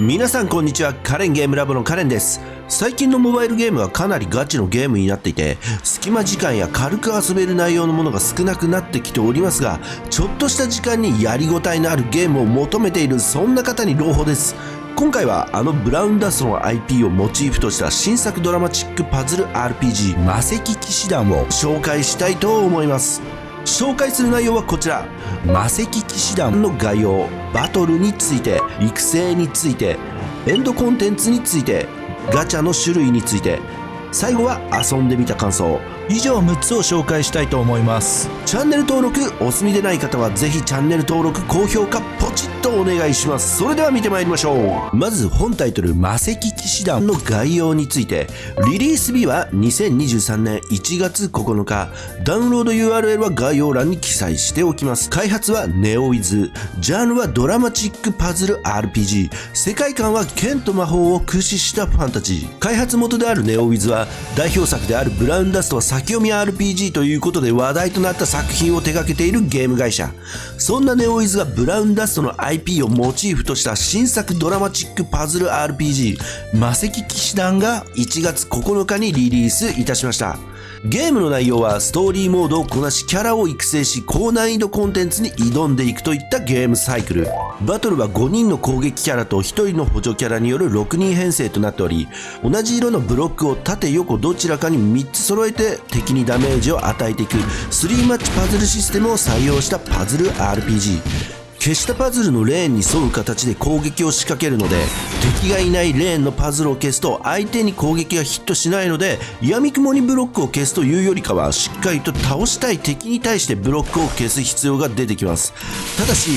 皆さんこんにちは。カレンゲームラボのカレンです。最近のモバイルゲームはかなりガチのゲームになっていて、隙間時間や軽く遊べる内容のものが少なくなってきておりますが、ちょっとした時間にやりごたえのあるゲームを求めている、そんな方に朗報です。今回はあのブラウンダストの IP をモチーフとした新作ドラマチックパズル RPG 魔石騎士団を紹介したいと思います。紹介する内容はこちら。魔石騎士団の概要、バトルについて、育成について、エンドコンテンツについて、ガチャの種類について、最後は遊んでみた感想。以上6つを紹介したいと思います。チャンネル登録お済みでない方はぜひチャンネル登録高評価ポチッとお願いします。それでは見てまいりましょう。まず本タイトル魔石騎士団の概要について。リリース日は2023年1月9日。ダウンロード URL は概要欄に記載しておきます。開発はネオウィズ。ジャンルはドラマチックパズル RPG。世界観は剣と魔法を駆使したファンタジー。開発元であるネオウィズは代表作であるブラウンダストは先読み RPG ということで話題となった作品を手掛けているゲーム会社。そんなネオウィズがブラウンダストの IP をモチーフとした新作ドラマチックパズル RPG 魔石騎士団が1月9日にリリースいたしました。ゲームの内容はストーリーモードをこなしキャラを育成し高難易度コンテンツに挑んでいくといったゲームサイクル。バトルは5人の攻撃キャラと1人の補助キャラによる6人編成となっており、同じ色のブロックを縦横どちらかに3つ揃えて敵にダメージを与えていく3マッチパズルシステムを採用したパズル RPG。消したパズルのレーンに沿う形で攻撃を仕掛けるので、敵がいないレーンのパズルを消すと相手に攻撃がヒットしないので、闇雲にブロックを消すというよりかはしっかりと倒したい敵に対してブロックを消す必要が出てきます。ただし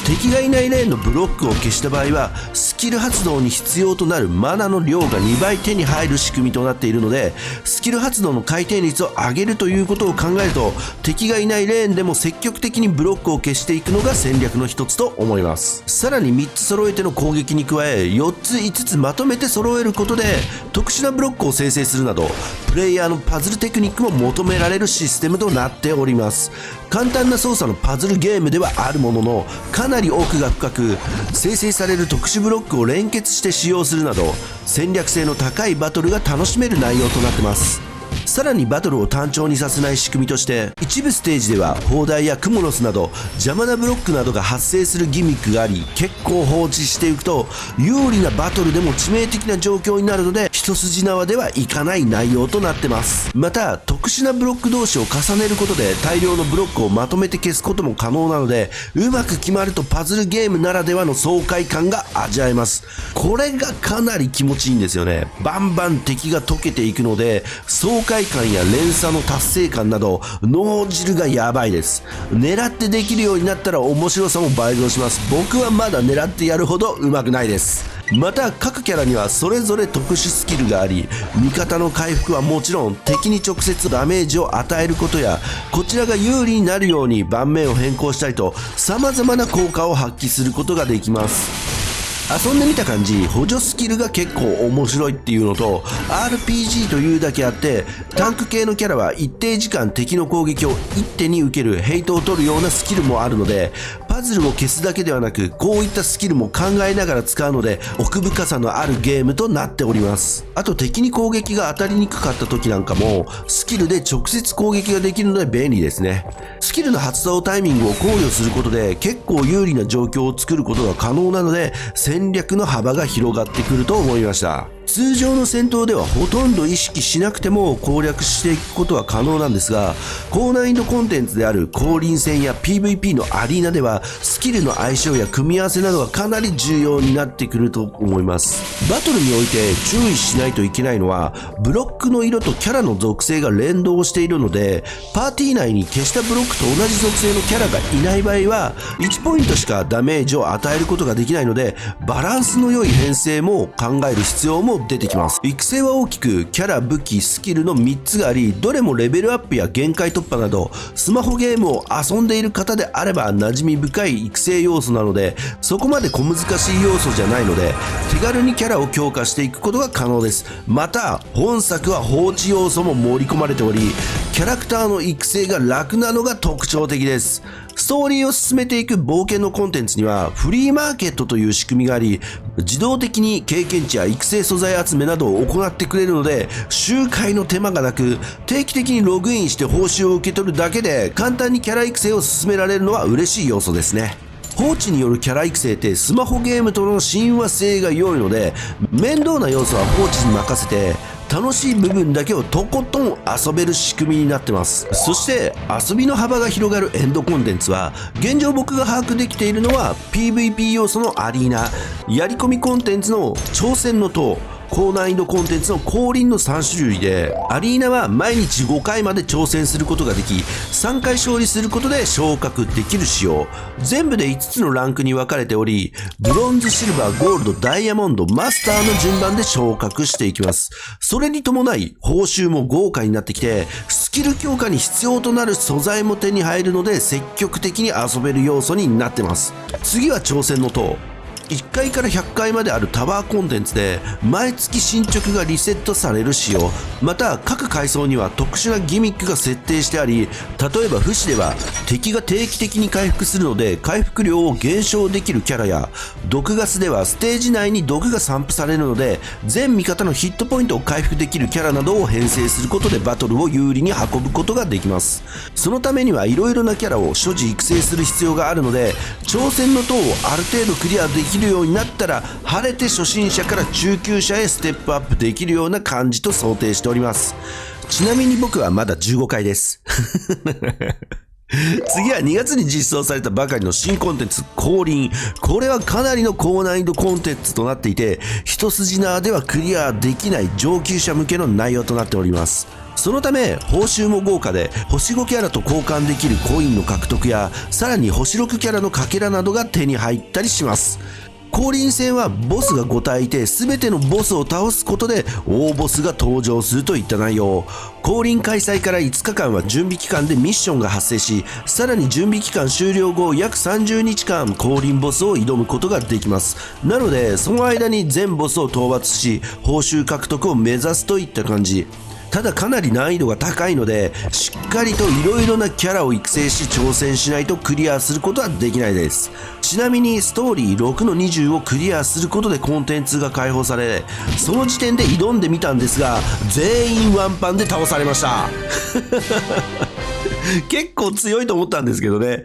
敵がいないレーンのブロックを消した場合はスキル発動に必要となるマナの量が2倍手に入る仕組みとなっているので、スキル発動の回転率を上げるということを考えると、敵がいないレーンでも積極的にブロックを消していくのが戦略の一つと思います。さらに3つ揃えての攻撃に加え4つ5つまとめて揃えることで特殊なブロックを生成するなど、プレイヤーのパズルテクニックも求められるシステムとなっております。簡単な操作のパズルゲームではあるものの、かなり奥が深く、生成される特殊ブロックを連結して使用するなど戦略性の高いバトルが楽しめる内容となってます。さらにバトルを単調にさせない仕組みとして、一部ステージでは砲台やクモの巣など邪魔なブロックなどが発生するギミックがあり、結構放置していくと有利なバトルでも致命的な状況になるので、一筋縄ではいかない内容となってます。また特殊なブロック同士を重ねることで大量のブロックをまとめて消すことも可能なので、うまく決まるとパズルゲームならではの爽快感が味わえます。これがかなり気持ちいいんですよね。バンバン敵が溶けていくので、爽快感や連鎖の達成感など脳汁がやばいです。狙ってできるようになったら面白さも倍増します。僕はまだ狙ってやるほど上手くないです。また各キャラにはそれぞれ特殊スキルがあり、味方の回復はもちろん敵に直接ダメージを与えることや、こちらが有利になるように盤面を変更したりと様々な効果を発揮することができます。遊んでみた感じ、補助スキルが結構面白いっていうのと、 RPG というだけあってタンク系のキャラは一定時間敵の攻撃を一手に受けるヘイトを取るようなスキルもあるので、パズルを消すだけではなくこういったスキルも考えながら使うので奥深さのあるゲームとなっております。あと敵に攻撃が当たりにくかった時なんかもスキルで直接攻撃ができるので便利ですね。スキルの発動タイミングを考慮することで結構有利な状況を作ることが可能なので、戦略の幅が広がってくると思いました。通常の戦闘ではほとんど意識しなくても攻略していくことは可能なんですが、高難易度コンテンツである降臨戦や PVP のアリーナではスキルの相性や組み合わせなどがかなり重要になってくると思います。バトルにおいて注意しないといけないのは、ブロックの色とキャラの属性が連動しているので、パーティー内に消したブロックと同じ属性のキャラがいない場合は1ポイントしかダメージを与えることができないので、バランスの良い編成も考える必要も出てきます。育成は大きくキャラ、武器、スキルの3つがあり、どれもレベルアップや限界突破などスマホゲームを遊んでいる方であれば馴染み深い育成要素なので、そこまで小難しい要素じゃないので手軽にキャラを強化していくことが可能です。また本作は放置要素も盛り込まれており、キャラクターの育成が楽なのが特徴的です。ストーリーを進めていく冒険のコンテンツにはフリーマーケットという仕組みがあり、自動的に経験値や育成素材集めなどを行ってくれるので、周回の手間がなく、定期的にログインして報酬を受け取るだけで簡単にキャラ育成を進められるのは嬉しい要素ですね。放置によるキャラ育成ってスマホゲームとの親和性が良いので、面倒な要素は放置に任せて楽しい部分だけをとことん遊べる仕組みになってます。そして遊びの幅が広がるエンドコンテンツは、現状僕が把握できているのは PVP 要素のアリーナ、やり込みコンテンツの挑戦の塔、高難易度コンテンツの降臨の3種類で、アリーナは毎日5回まで挑戦することができ、3回勝利することで昇格できる仕様。全部で5つのランクに分かれており、ブロンズ、シルバー、ゴールド、ダイヤモンド、マスターの順番で昇格していきます。それに伴い報酬も豪華になってきて、スキル強化に必要となる素材も手に入るので、積極的に遊べる要素になってます。次は挑戦の塔。1回から100回まであるタワーコンテンツで毎月進捗がリセットされる仕様。また各階層には特殊なギミックが設定してあり、例えば不死では敵が定期的に回復するので回復量を減少できるキャラや、毒ガスではステージ内に毒が散布されるので全味方のヒットポイントを回復できるキャラなどを編成することでバトルを有利に運ぶことができます。そのためにはいろいろなキャラを所持育成する必要があるので、挑戦の塔をある程度クリアできるようになったら晴れて初心者から中級者へステップアップできるような感じと想定しております。ちなみに僕はまだ15回です次は2月に実装されたばかりの新コンテンツ降臨。これはかなりの高難易度コンテンツとなっていて、一筋縄ではクリアできない上級者向けの内容となっております。そのため報酬も豪華で、星5キャラと交換できるコインの獲得や、さらに星6キャラのかけらなどが手に入ったりします。降臨戦はボスが5体いて、全てのボスを倒すことで大ボスが登場するといった内容。降臨開催から5日間は準備期間でミッションが発生し、さらに準備期間終了後約30日間降臨ボスを挑むことができます。なのでその間に全ボスを討伐し報酬獲得を目指すといった感じ。ただかなり難易度が高いので、しっかりといろいろなキャラを育成し挑戦しないとクリアすることはできないです。ちなみにストーリー6の20をクリアすることでコンテンツが解放され、その時点で挑んでみたんですが、全員ワンパンで倒されました結構強いと思ったんですけどね、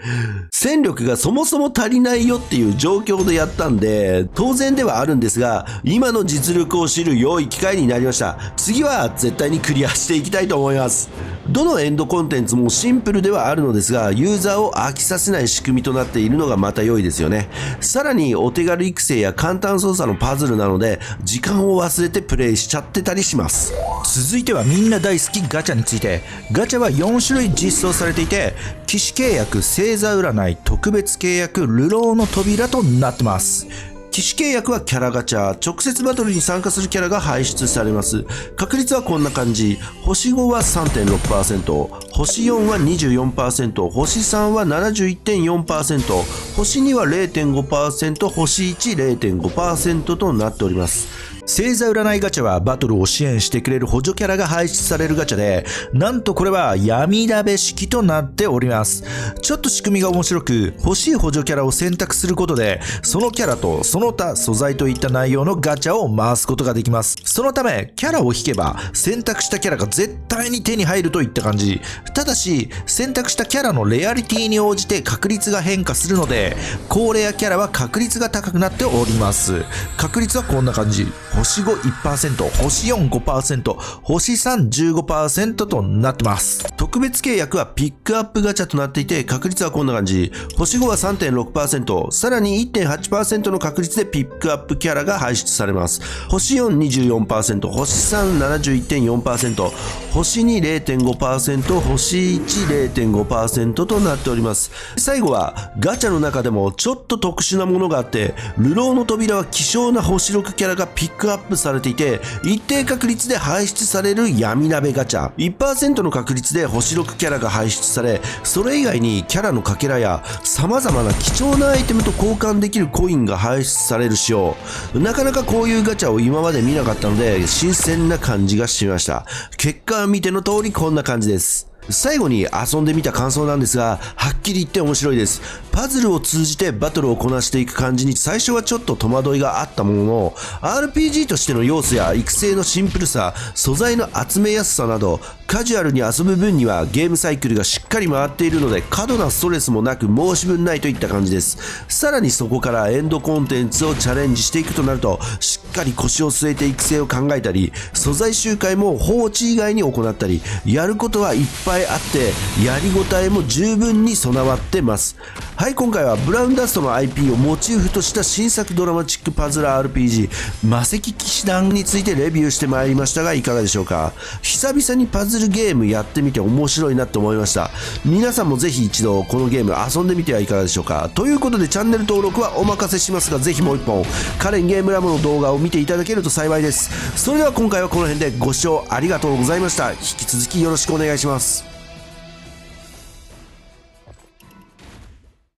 戦力がそもそも足りないよっていう状況でやったんで当然ではあるんですが、今の実力を知る良い機会になりました。次は絶対にクリアしていきたいと思います。どのエンドコンテンツもシンプルではあるのですが、ユーザーを飽きさせない仕組みとなっているのがまた良いですよね。さらにお手軽育成や簡単操作のパズルなので時間を忘れてプレイしちゃってたりします。続いてはみんな大好きガチャについて。ガチャは4種類実装されていて、騎士契約、星座占い、特別契約、流浪の扉となってます。騎士契約はキャラガチャ、直接バトルに参加するキャラが輩出されます。確率はこんな感じ。星5は 3.6%、星4は 24%、星3は 71.4%、星2は 0.5%、星1 0.5% となっております。星座占いガチャはバトルを支援してくれる補助キャラが輩出されるガチャで、なんとこれは闇鍋式となっております。ちょっと仕組みが面白く、欲しい補助キャラを選択することで、そのキャラとその他素材といった内容のガチャを回すことができます。そのためキャラを引けば選択したキャラが絶対に手に入るといった感じ。ただし選択したキャラのレアリティに応じて確率が変化するので、高レアキャラは確率が高くなっております。確率はこんな感じ。星 5%、星 4、5%、星 3、15% となってます。特別契約はピックアップガチャとなっていて、確率はこんな感じ。星5は 3.6%、さらに 1.8% の確率でピックアップキャラが輩出されます。星4、24%、星3、71.4%、星2、0.5%、星1、0.5% となっております。最後はガチャの中でもちょっと特殊なものがあって、流浪の扉は希少な星6キャラがピッククアップされていて、一定確率で排出される闇鍋ガチャ。1% の確率で星6キャラが排出され、それ以外にキャラのかけらや様々な貴重なアイテムと交換できるコインが排出される仕様。なかなかこういうガチャを今まで見なかったので、新鮮な感じがしました。結果は見ての通りこんな感じです。最後に遊んでみた感想なんですが、はっきり言って面白いです。パズルを通じてバトルをこなしていく感じに最初はちょっと戸惑いがあったものの、RPG としての要素や育成のシンプルさ、素材の集めやすさなど、カジュアルに遊ぶ分にはゲームサイクルがしっかり回っているので、過度なストレスもなく申し分ないといった感じです。さらにそこからエンドコンテンツをチャレンジしていくとなると、しっかり腰を据えて育成を考えたり、素材周回も放置以外に行ったり、やることはいっぱいあって、やりごたえも十分に備わってます。はい、今回はブラウンダストの IP をモチーフとした新作ドラマチックパズル RPG 魔石騎士団についてレビューしてまいりましたが、いかがでしょうか。久々にパズルゲームやってみて面白いなと思いました。皆さんもぜひ一度このゲーム遊んでみてはいかがでしょうか。ということでチャンネル登録はお任せしますが、ぜひもう一本カレンゲームラボの動画を見ていただけると幸いです。それでは今回はこの辺でご視聴ありがとうございました。引き続きよろしくお願いします。